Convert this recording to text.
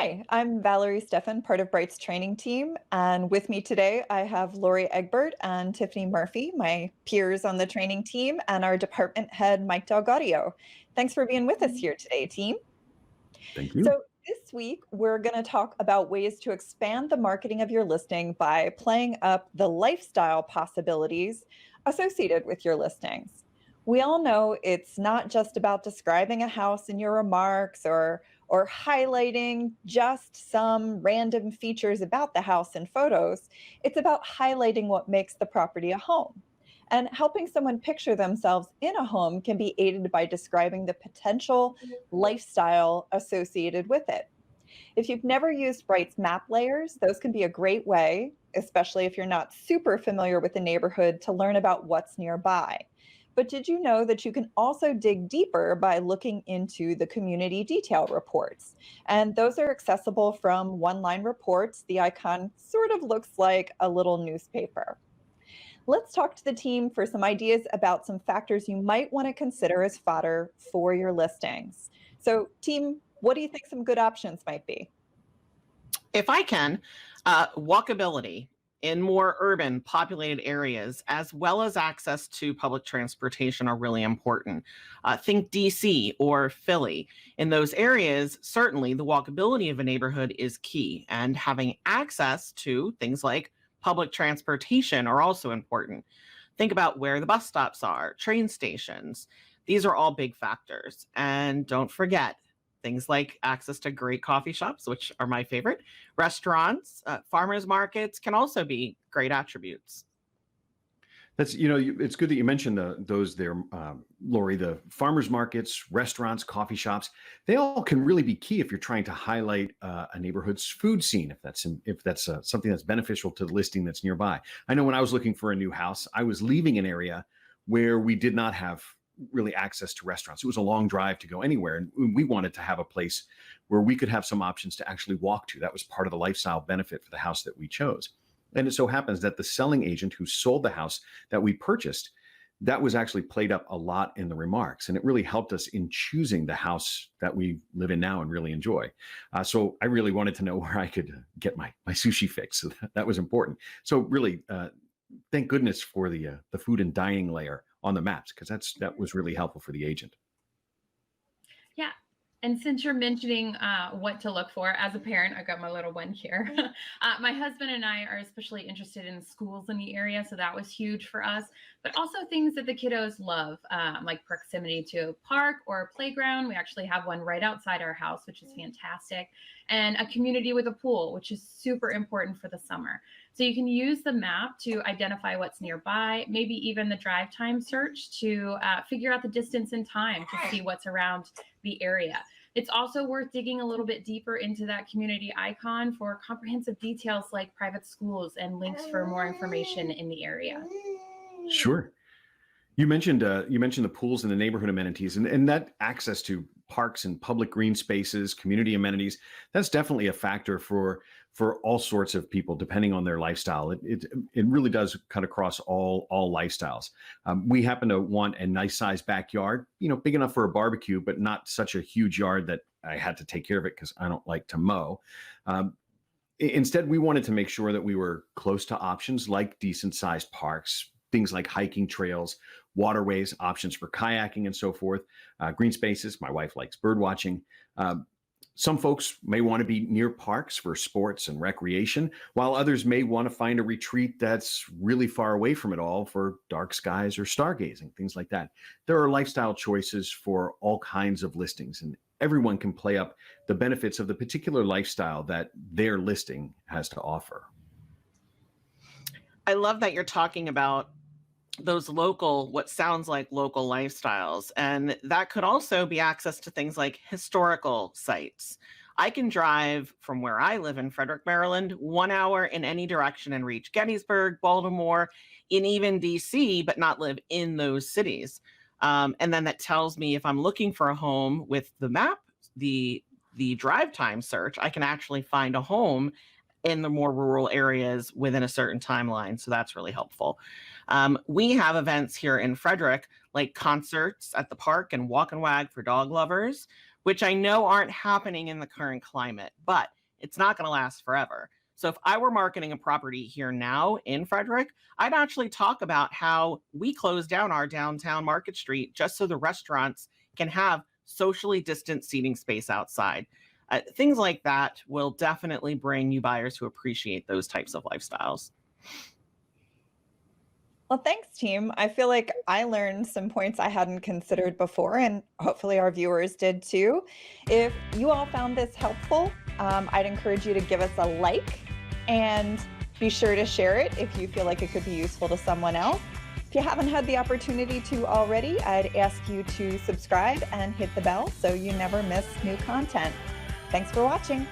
Hi, I'm Valerie Steffen, part of Bright's training team. And with me today, I have Lori Egbert and Tiffany Murphy, my peers on the training team, and our department head, Mike Delgadio. Thanks for being with us here today, team. Thank you. So this week, we're going to talk about ways to expand the marketing of your listing by playing up the lifestyle possibilities associated with your listings. We all know it's not just about describing a house in your remarks or highlighting just some random features about the house in photos. It's about highlighting what makes the property a home. And helping someone picture themselves in a home can be aided by describing the potential lifestyle associated with it. If you've never used Bright's map layers, those can be a great way, especially if you're not super familiar with the neighborhood, to learn about what's nearby. But did you know that you can also dig deeper by looking into the community detail reports? And those are accessible from one line reports. The icon sort of looks like a little newspaper. Let's talk to the team for some ideas about some factors you might want to consider as fodder for your listings. So, team, what do you think some good options might be? If I can, walkability in more urban, populated areas, as well as access to public transportation, are really important. Think DC or Philly. In those areas, certainly the walkability of a neighborhood is key, and having access to things like public transportation are also important. Think about where the bus stops are, train stations. These are all big factors. And don't forget, things like access to great coffee shops, which are my favorite, restaurants, farmers markets can also be great attributes. That's, it's good that you mentioned those there, Lori, the farmers markets, restaurants, coffee shops. They all can really be key if you're trying to highlight a neighborhood's food scene, if that's something that's beneficial to the listing that's nearby. I know when I was looking for a new house, I was leaving an area where we did not have really access to restaurants. It was a long drive to go anywhere. And we wanted to have a place where we could have some options to actually walk to. That was part of the lifestyle benefit for the house that we chose. And it so happens that the selling agent who sold the house that we purchased, that was actually played up a lot in the remarks. And it really helped us in choosing the house that we live in now and really enjoy. So I really wanted to know where I could get my sushi fix. So that was important. So really, thank goodness for the food and dining layer on the maps, because that was really helpful for the agent. Yeah. And since you're mentioning what to look for, as a parent, I got my little one here. My husband and I are especially interested in schools in the area, so that was huge for us. But also things that the kiddos love, like proximity to a park or a playground. We actually have one right outside our house, which is fantastic. And a community with a pool, which is super important for the summer. So you can use the map to identify what's nearby, maybe even the drive time search to figure out the distance and time to see what's around the area. It's also worth digging a little bit deeper into that community icon for comprehensive details like private schools and links for more information in the area. Sure. You mentioned the pools and the neighborhood amenities, and that access to parks and public green spaces, community amenities. That's definitely a factor for all sorts of people, depending on their lifestyle. It really does cut across all lifestyles. We happen to want a nice sized backyard, big enough for a barbecue, but not such a huge yard that I had to take care of it because I don't like to mow. Instead, we wanted to make sure that we were close to options like decent sized parks, things like hiking trails, waterways, options for kayaking and so forth, green spaces. My wife likes bird watching. Some folks may want to be near parks for sports and recreation, while others may want to find a retreat that's really far away from it all for dark skies or stargazing, things like that. There are lifestyle choices for all kinds of listings, and everyone can play up the benefits of the particular lifestyle that their listing has to offer. I love that you're talking about those local, what sounds like local lifestyles. And that could also be access to things like historical sites. I can drive from where I live in Frederick, Maryland, 1 hour in any direction and reach Gettysburg, Baltimore, and even DC, but not live in those cities. And then that tells me if I'm looking for a home with the map, the drive time search, I can actually find a home in the more rural areas within a certain timeline. So that's really helpful. We have events here in Frederick, like concerts at the park and walk and wag for dog lovers, which I know aren't happening in the current climate, but it's not going to last forever. So if I were marketing a property here now in Frederick, I'd actually talk about how we closed down our downtown Market Street just so the restaurants can have socially distant seating space outside. Things like that will definitely bring you buyers who appreciate those types of lifestyles. Well, thanks, team. I feel like I learned some points I hadn't considered before, and hopefully our viewers did too. If you all found this helpful, I'd encourage you to give us a like and be sure to share it if you feel like it could be useful to someone else. If you haven't had the opportunity to already, I'd ask you to subscribe and hit the bell so you never miss new content. Thanks for watching.